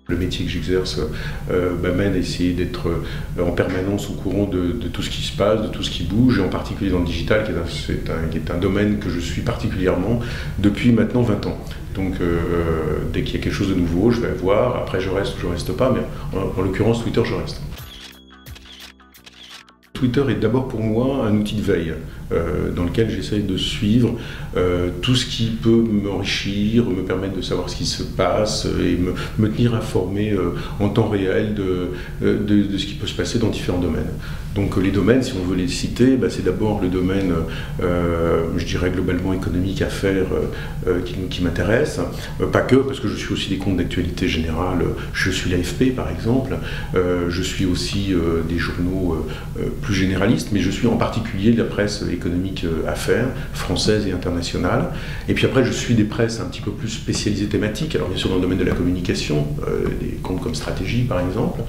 Le métier que j'exerce m'amène à essayer d'être en permanence au courant de tout ce qui se passe, de tout ce qui bouge, et en particulier dans le digital, qui est un domaine que je suis particulièrement depuis maintenant 20 ans. Donc dès qu'il y a quelque chose de nouveau, je vais voir, après je reste ou je reste pas, mais en l'occurrence Twitter, je reste. Twitter est d'abord pour moi un outil de veille dans lequel j'essaye de suivre tout ce qui peut m'enrichir, me permettre de savoir ce qui se passe et me tenir informé en temps réel de ce qui peut se passer dans différents domaines. Donc les domaines, si on veut les citer, c'est d'abord le domaine, je dirais globalement économique, affaires, qui m'intéresse. Pas que, parce que je suis aussi des comptes d'actualité générale, je suis l'AFP par exemple, je suis aussi des journaux plus généralistes, mais je suis en particulier de la presse économique affaires, française et internationale. Et puis après, je suis des presses un petit peu plus spécialisées thématiques, alors bien sûr dans le domaine de la communication, des comptes comme Stratégie par exemple.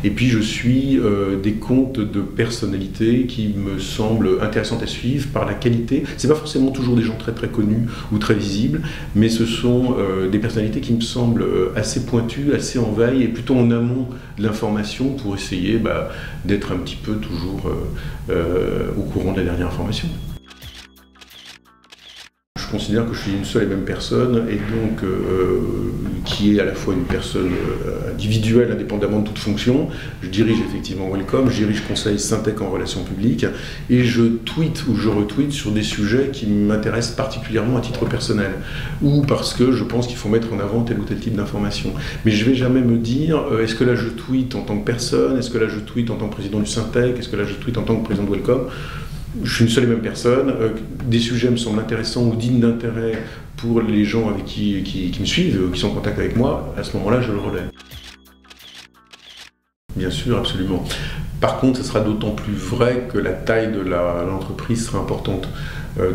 Et puis je suis des comptes de personnalités qui me semblent intéressantes à suivre par la qualité. C'est pas forcément toujours des gens très très connus ou très visibles, mais ce sont des personnalités qui me semblent assez pointues, assez en veille et plutôt en amont de l'information pour essayer d'être un petit peu toujours au courant de la dernière information. Je considère que je suis une seule et même personne, et donc qui est à la fois une personne individuelle, indépendamment de toute fonction. Je dirige effectivement Welcome, je dirige Conseil Syntec en relations publiques, et je tweete ou je retweete sur des sujets qui m'intéressent particulièrement à titre personnel, ou parce que je pense qu'il faut mettre en avant tel ou tel type d'information. Mais je ne vais jamais me dire, est-ce que là je tweete en tant que personne, est-ce que là je tweete en tant que président du Syntec, est-ce que là je tweete en tant que président de Welcome. Je suis une seule et même personne, des sujets me semblent intéressants ou dignes d'intérêt pour les gens avec qui me suivent, qui sont en contact avec moi, à ce moment-là je le relève. Bien sûr, absolument. Par contre, ce sera d'autant plus vrai que la taille de l'entreprise sera importante.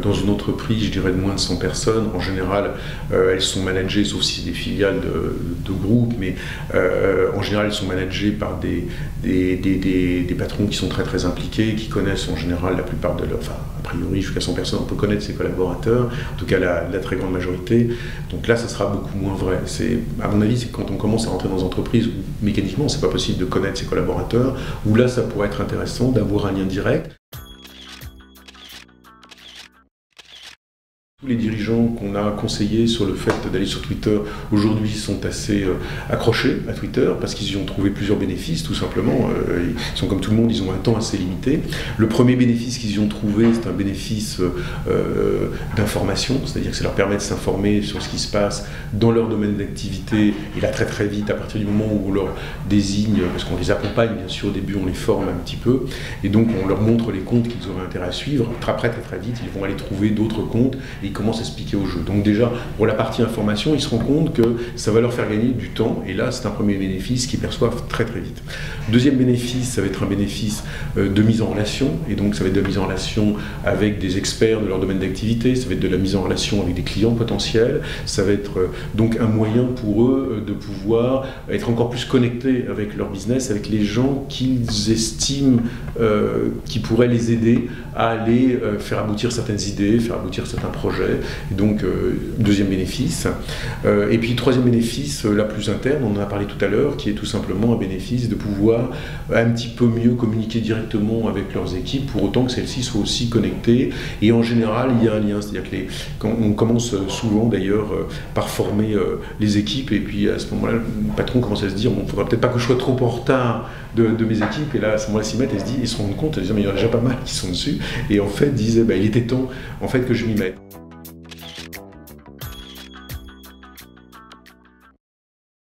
Dans une entreprise, je dirais de moins de 100 personnes, en général, elles sont managées, sauf si c'est des filiales de groupes, mais en général, elles sont managées par des patrons qui sont très très impliqués, qui connaissent en général la plupart de leurs... Enfin, a priori, jusqu'à 100 personnes, on peut connaître ses collaborateurs, en tout cas la très grande majorité. Donc là, ça sera beaucoup moins vrai. À mon avis, c'est quand on commence à rentrer dans une entreprise où mécaniquement, c'est pas possible de connaître ses collaborateurs, où là, ça pourrait être intéressant d'avoir un lien direct. Tous les dirigeants qu'on a conseillés sur le fait d'aller sur Twitter aujourd'hui sont assez accrochés à Twitter parce qu'ils y ont trouvé plusieurs bénéfices, tout simplement. Ils sont comme tout le monde, ils ont un temps assez limité. Le premier bénéfice qu'ils y ont trouvé, c'est un bénéfice d'information, c'est-à-dire que ça leur permet de s'informer sur ce qui se passe dans leur domaine d'activité. Et là, très très vite, à partir du moment où on leur désigne, parce qu'on les accompagne, bien sûr, au début, on les forme un petit peu, et donc on leur montre les comptes qu'ils auraient intérêt à suivre. Très vite, ils vont aller trouver d'autres comptes et ils commencent à se piquer au jeu. Donc déjà, pour la partie information, ils se rendent compte que ça va leur faire gagner du temps, et là, c'est un premier bénéfice qu'ils perçoivent très très vite. Deuxième bénéfice, ça va être un bénéfice de mise en relation, et donc ça va être de la mise en relation avec des experts de leur domaine d'activité, ça va être de la mise en relation avec des clients potentiels, ça va être donc un moyen pour eux de pouvoir être encore plus connectés avec leur business, avec les gens qu'ils estiment qui pourraient les aider à aller faire aboutir certaines idées, faire aboutir certains projets. Et donc, deuxième bénéfice. Et puis, troisième bénéfice, la plus interne, on en a parlé tout à l'heure, qui est tout simplement un bénéfice de pouvoir un petit peu mieux communiquer directement avec leurs équipes, pour autant que celles-ci soient aussi connectées. Et en général, il y a un lien, c'est-à-dire que quand on commence souvent d'ailleurs par former les équipes, et puis à ce moment-là, le patron commence à se dire, bon, il ne faudra peut-être pas que je sois trop en retard de mes équipes, et là, à ce moment-là, ils se rendent compte, ils se disent, mais il y en a déjà pas mal qui sont dessus, et en fait, disent, il était temps en fait, que je m'y mette.